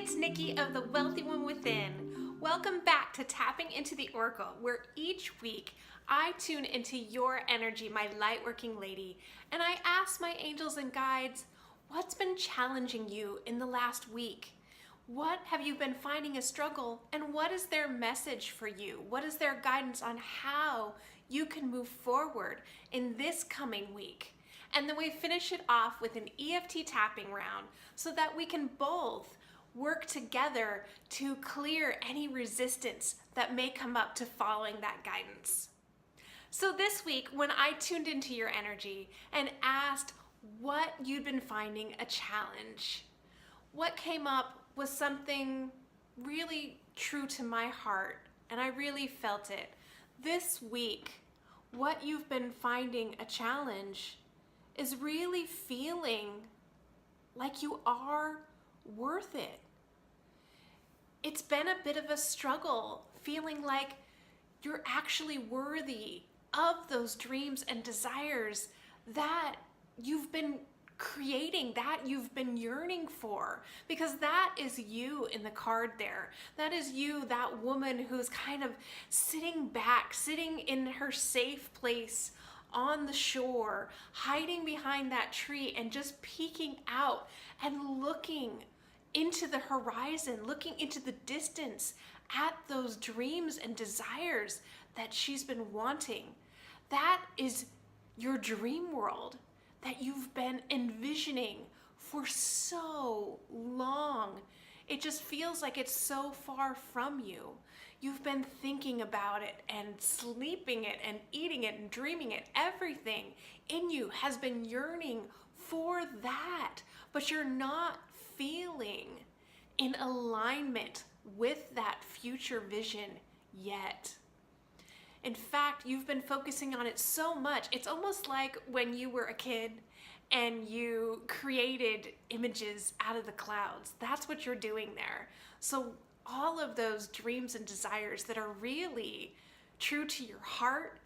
it's Nikki of The Wealthy One Within. Welcome back to Tapping into the Oracle, where each week I tune into your energy, my light-working lady, and I ask my angels and guides, what's been challenging you in the last week? What have you been finding a struggle, and what is their message for you? What is their guidance on how you can move forward in this coming week? And then we finish it off with an EFT tapping round so that we can both work together to clear any resistance that may come up to following that guidance. So this week, when I tuned into your energy and asked what you'd been finding a challenge, what came up was something really true to my heart, and I really felt it. This week, what you've been finding a challenge is really feeling like you are worth it. It's been a bit of a struggle, feeling like you're actually worthy of those dreams and desires that you've been creating, that you've been yearning for, because that is you in the card there. That is you, that woman who's kind of sitting back, sitting in her safe place on the shore, hiding behind that tree and just peeking out and looking into the horizon, looking into the distance at those dreams and desires that she's been wanting. That is your dream world that you've been envisioning for so long. It just feels like it's so far from you. You've been thinking about it and sleeping it and eating it and dreaming it. Everything in you has been yearning for that, but you're not feeling in alignment with that future vision yet. In fact, you've been focusing on it so much. It's almost like when you were a kid and you created images out of the clouds. That's what you're doing there. So all of those dreams and desires that are really true to your heart,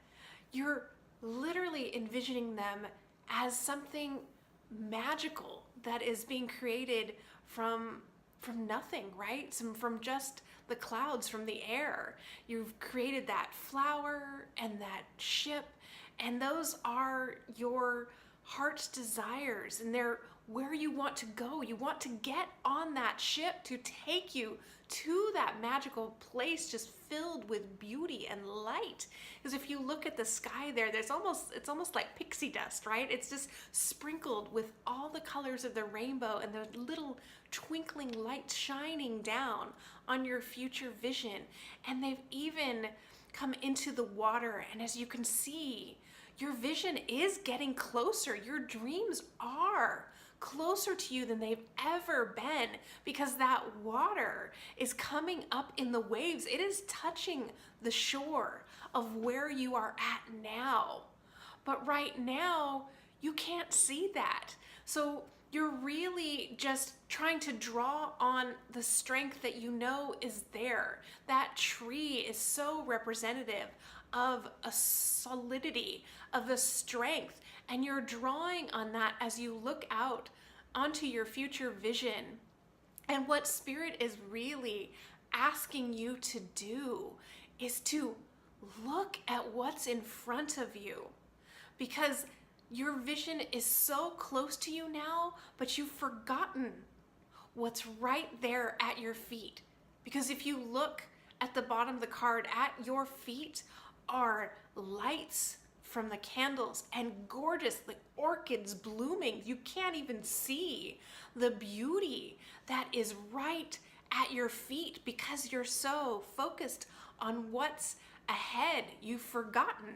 you're literally envisioning them as something magical that is being created from nothing, right? From just the clouds, from the air. You've created that flower and that ship, and those are your heart's desires, and they're where you want to go. You want to get on that ship to take you to that magical place just filled with beauty and light. Because if you look at the sky there, it's almost like pixie dust, right? It's just sprinkled with all the colors of the rainbow and the little twinkling lights shining down on your future vision. And they've even come into the water, and as you can see, your vision is getting closer. Your dreams are closer to you than they've ever been, because that water is coming up in the waves. It is touching the shore of where you are at now. But right now, you can't see that. So you're really just trying to draw on the strength that you know is there. That tree is so representative of a solidity, of a strength, and you're drawing on that as you look out onto your future vision. And what Spirit is really asking you to do is to look at what's in front of you, because your vision is so close to you now, but you've forgotten what's right there at your feet. Because if you look at the bottom of the card, at your feet are lights from the candles and gorgeous, like orchids blooming. You can't even see the beauty that is right at your feet because you're so focused on what's ahead. You've forgotten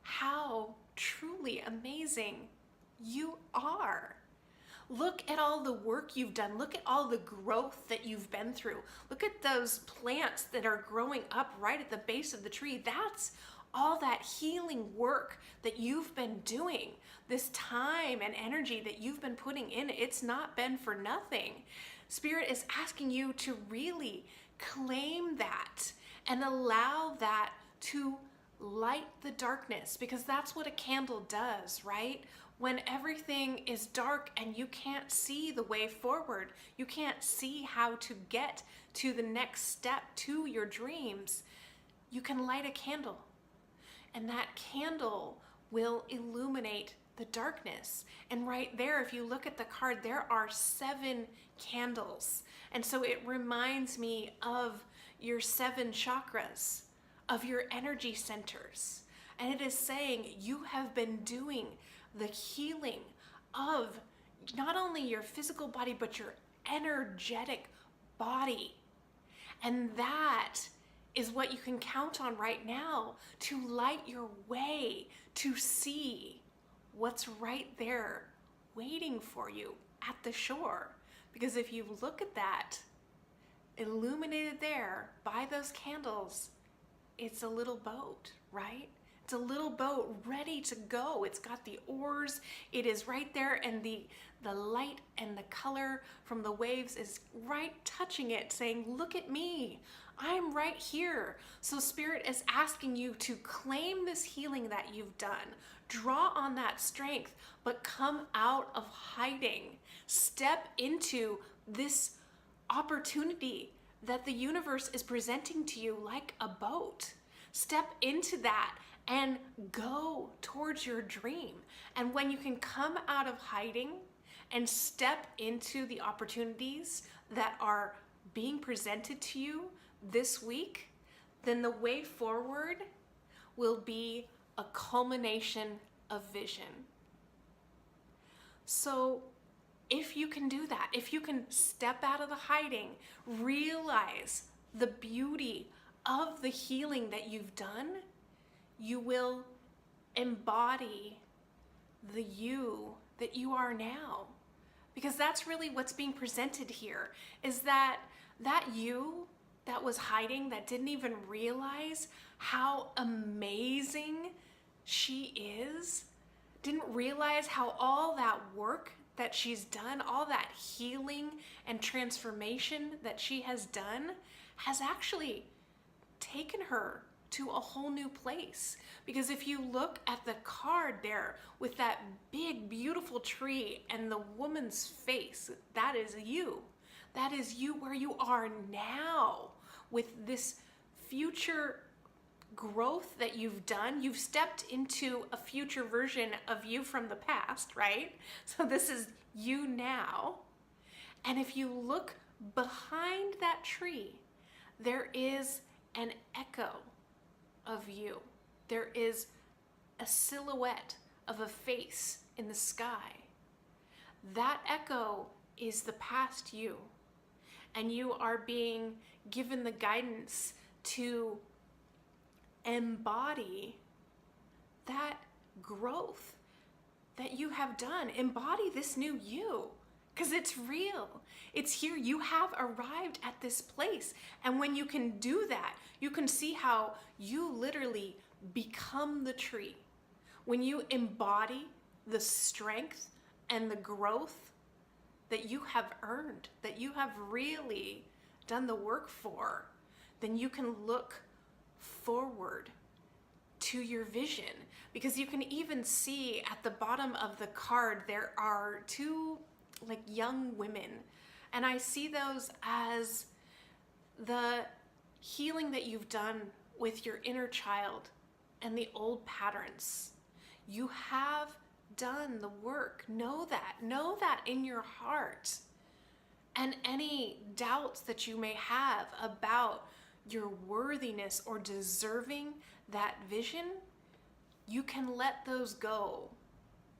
how truly amazing you are. Look at all the work you've done. Look at all the growth that you've been through. Look at those plants that are growing up right at the base of the tree. That's all that healing work that you've been doing. This time and energy that you've been putting in, it's not been for nothing. Spirit is asking you to really claim that and allow that to light the darkness, because that's what a candle does, right? when everything is dark and you can't see the way forward, you can't see how to get to the next step to your dreams, you can light a candle. And that candle will illuminate the darkness. And right there, if you look at the card, there are 7 candles. And so it reminds me of your 7 chakras, of your energy centers. And it is saying you have been doing the healing of not only your physical body, but your energetic body. And that is what you can count on right now to light your way to see what's right there waiting for you at the shore. Because if you look at that, illuminated there by those candles, it's a little boat, right? It's a little boat ready to go. It's got the oars. It is right there, and the light and the color from the waves is right touching it, saying, look at me. I'm right here. So Spirit is asking you to claim this healing that you've done. Draw on that strength, but come out of hiding. Step into this opportunity that the universe is presenting to you like a boat. Step into that and go towards your dream. And when you can come out of hiding and step into the opportunities that are being presented to you this week, then the way forward will be a culmination of vision. So if you can do that, if you can step out of the hiding, realize the beauty of the healing that you've done, you will embody the you that you are now. Because that's really what's being presented here, is that you that was hiding, that didn't even realize how amazing she is, didn't realize how all that work that she's done, all that healing and transformation that she has done, has actually taken her to a whole new place. Because if you look at the card there with that big, beautiful tree and the woman's face, that is you. That is you where you are now with this future growth that you've done. You've stepped into a future version of you from the past, right? So this is you now. And if you look behind that tree, there is an echo of you. There is a silhouette of a face in the sky. That echo is the past you. And you are being given the guidance to embody that growth that you have done. Embody this new you, because it's real. It's here. You have arrived at this place. And when you can do that, you can see how you literally become the tree. When you embody the strength and the growth that you have earned, that you have really done the work for, then you can look forward to your vision. Because you can even see at the bottom of the card, there are 2 like young women. And I see those as the healing that you've done with your inner child and the old patterns. You have done the work. Know that in your heart. And any doubts that you may have about your worthiness or deserving that vision, you can let those go,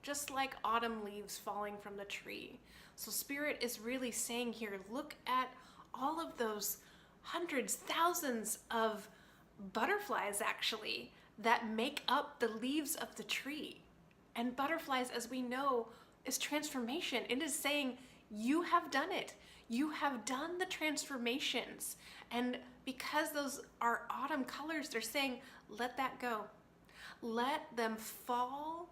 just like autumn leaves falling from the tree. So Spirit is really saying here, look at all of those hundreds, thousands of butterflies actually that make up the leaves of the tree. And butterflies, as we know, is transformation. It is saying you have done it. You have done the transformations. And because those are autumn colors, they're saying, let that go. Let them fall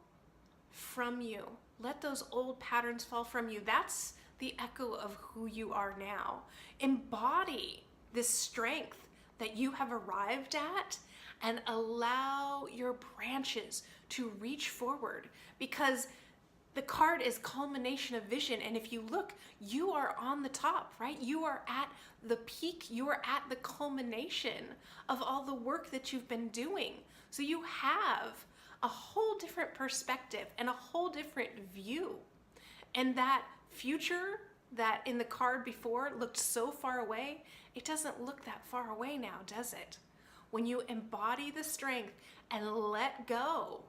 from you. Let those old patterns fall from you. That's the echo of who you are now. Embody this strength that you have arrived at and allow your branches to reach forward, because The card is culmination of vision. And if you look, you are on the top, right? You are at the peak. You are at the culmination of all the work that you've been doing. So you have a whole different perspective and a whole different view. And that future that in the card before looked so far away, it doesn't look that far away now, does it? When you embody the strength and let go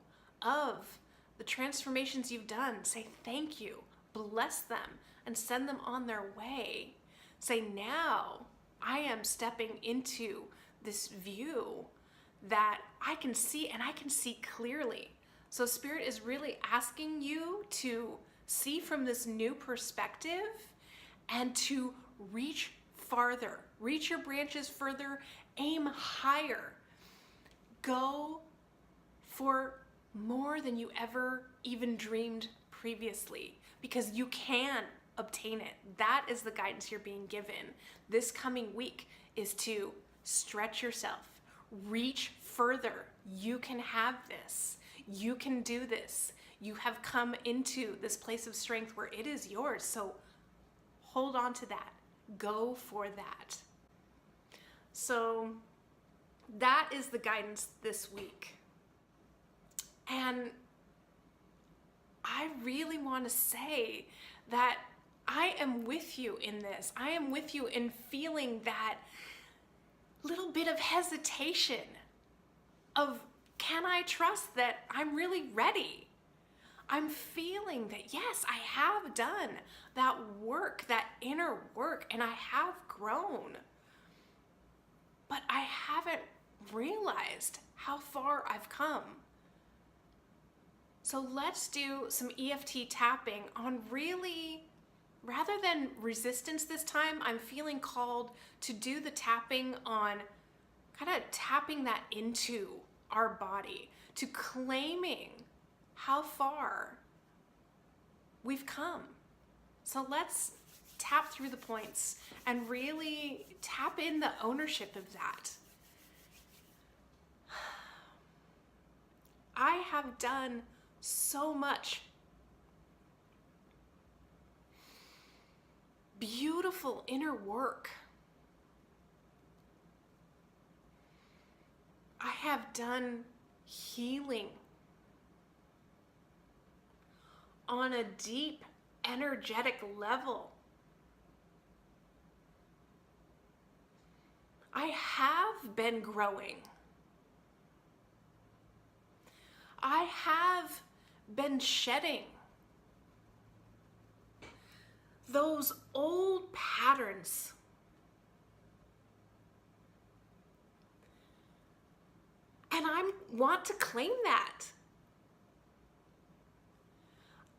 of the transformations you've done, say thank you, bless them, and send them on their way. Say, now I am stepping into this view that I can see, and I can see clearly. So Spirit is really asking you to see from this new perspective and to reach farther, reach your branches further, aim higher, go for more than you ever even dreamed previously, because you can obtain it. That is the guidance you're being given. This coming week is to stretch yourself, reach further. You can have this. You can do this. You have come into this place of strength where it is yours. So hold on to that. Go for that. So that is the guidance this week. And I really want to say that I am with you in this. I am with you in feeling that little bit of hesitation of, can I trust that I'm really ready? I'm feeling that, yes, I have done that work, that inner work, and I have grown. But I haven't realized how far I've come. So let's do some EFT tapping on really, rather than resistance this time, I'm feeling called to do the tapping on kind of tapping that into our body, to claiming how far we've come. So let's tap through the points and really tap in the ownership of that. I have done so much beautiful inner work. I have done healing on a deep, energetic level. I have been growing. I have been shedding those old patterns. And I want to claim that.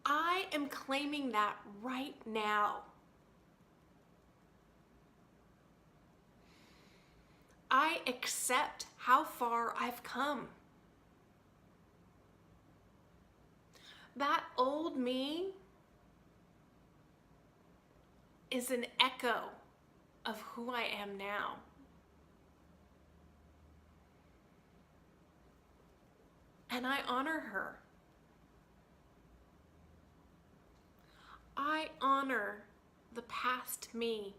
I am claiming that right now. I accept how far I've come. That old me is an echo of who I am now. And I honor her. I honor the past me.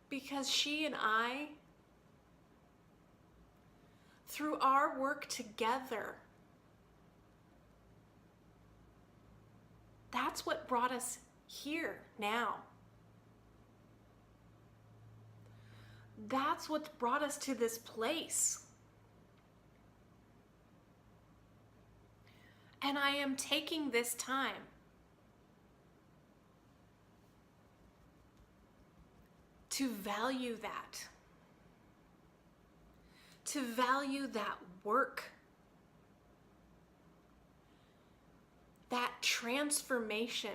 Because she and I, through our work together, that's what brought us here now. That's what brought us to this place. And I am taking this time to value that. To value that work. That transformation.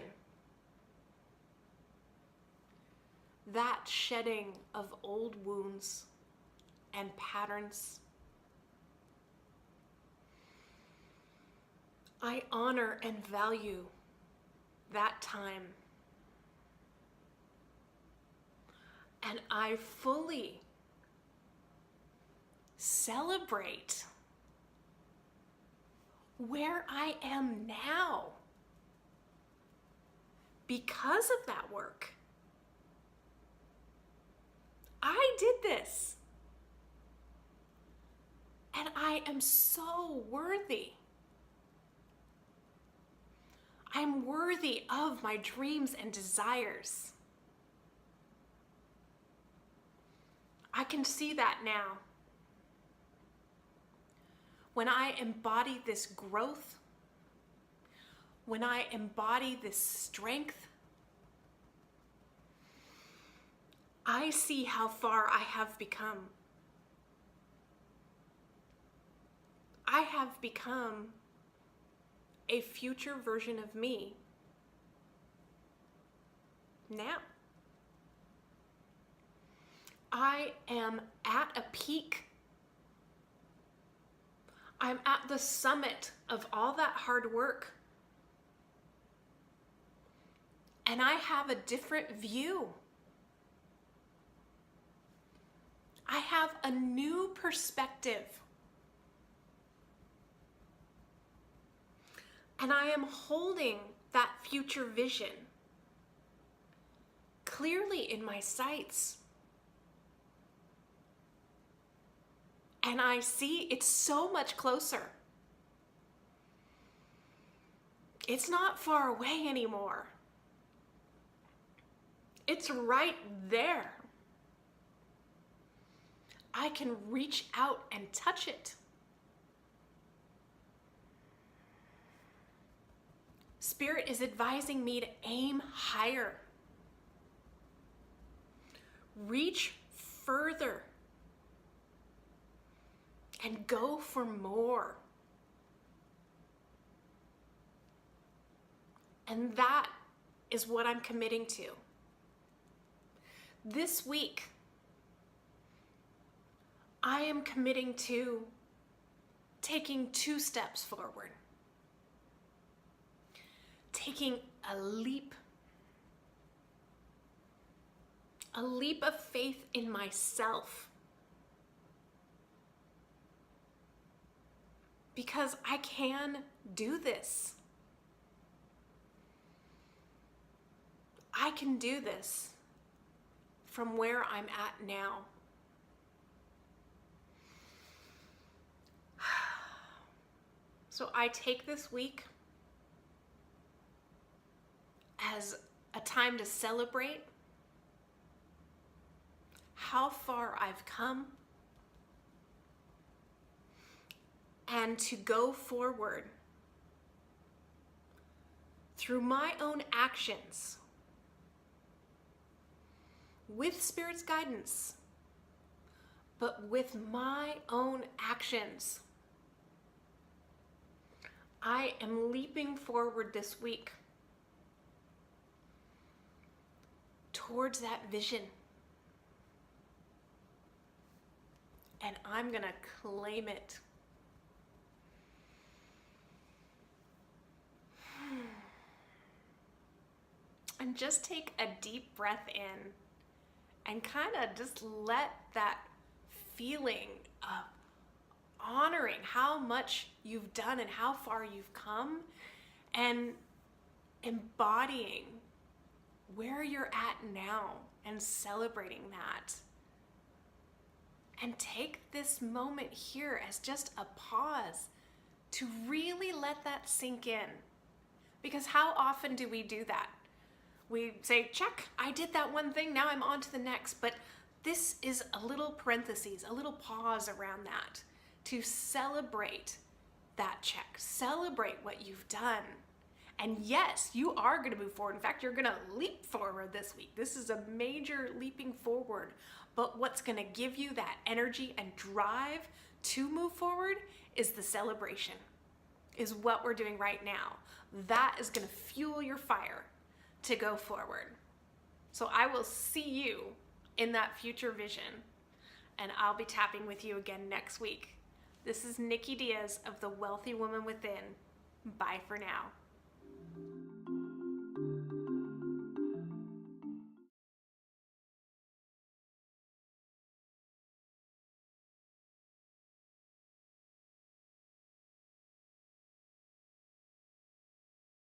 That shedding of old wounds and patterns. I honor and value that time. And I fully celebrate where I am now because of that work. I did this. And I am so worthy. I'm worthy of my dreams and desires. I can see that now. When I embody this growth, when I embody this strength, I see how far I have become. I have become a future version of me now. I am at a peak. I'm at the summit of all that hard work. And I have a different view. I have a new perspective. And I am holding that future vision clearly in my sights. And I see it's so much closer. It's not far away anymore. It's right there. I can reach out and touch it. Spirit is advising me to aim higher. Reach further. And go for more. And that is what I'm committing to. This week, I am committing to taking 2 steps forward. Taking a leap of faith in myself. Because I can do this. I can do this from where I'm at now. So I take this week as a time to celebrate how far I've come and to go forward through my own actions with Spirit's guidance, but with my own actions. I am leaping forward this week towards that vision. And I'm gonna claim it. And just take a deep breath in and kind of just let that feeling of honoring how much you've done and how far you've come and embodying where you're at now and celebrating that. And take this moment here as just a pause to really let that sink in. Because how often do we do that? We say, check, I did that one thing, now I'm on to the next. But this is a little parentheses, a little pause around that to celebrate that check, celebrate what you've done. And yes, you are going to move forward. In fact, you're going to leap forward this week. This is a major leaping forward. But what's going to give you that energy and drive to move forward is the celebration, is what we're doing right now. That is going to fuel your fire to go forward. So I will see you in that future vision, and I'll be tapping with you again next week. This is Nikki Diaz of The Wealthy Woman Within. Bye for now.